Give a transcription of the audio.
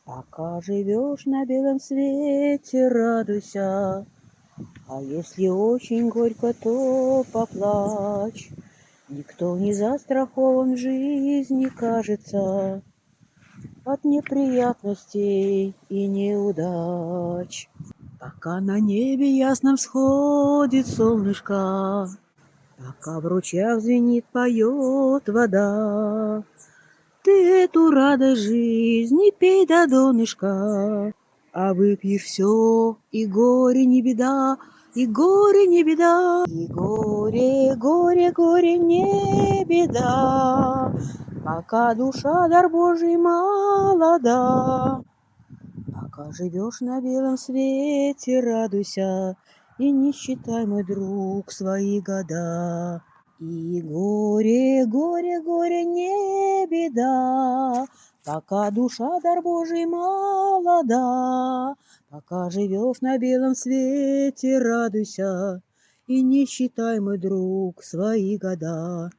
Пока живешь на белом свете, радуйся, а если очень горько, то поплачь. Никто не застрахован в жизни, кажется, от неприятностей и неудач. Пока на небе ясном всходит солнышко, пока в ручьях звенит, поет вода, ты эту радость жизни пей до донышка, а выпьешь все, и горе не беда, и горе не беда, и горе, горе, горе не беда, пока душа дар Божий молода. Пока живешь на белом свете, радуйся, и не считай, мой друг, свои года. И горе, горе, горе не беда, пока душа дар Божий молода. Пока живешь на белом свете, радуйся, и не считай, мой друг, свои года.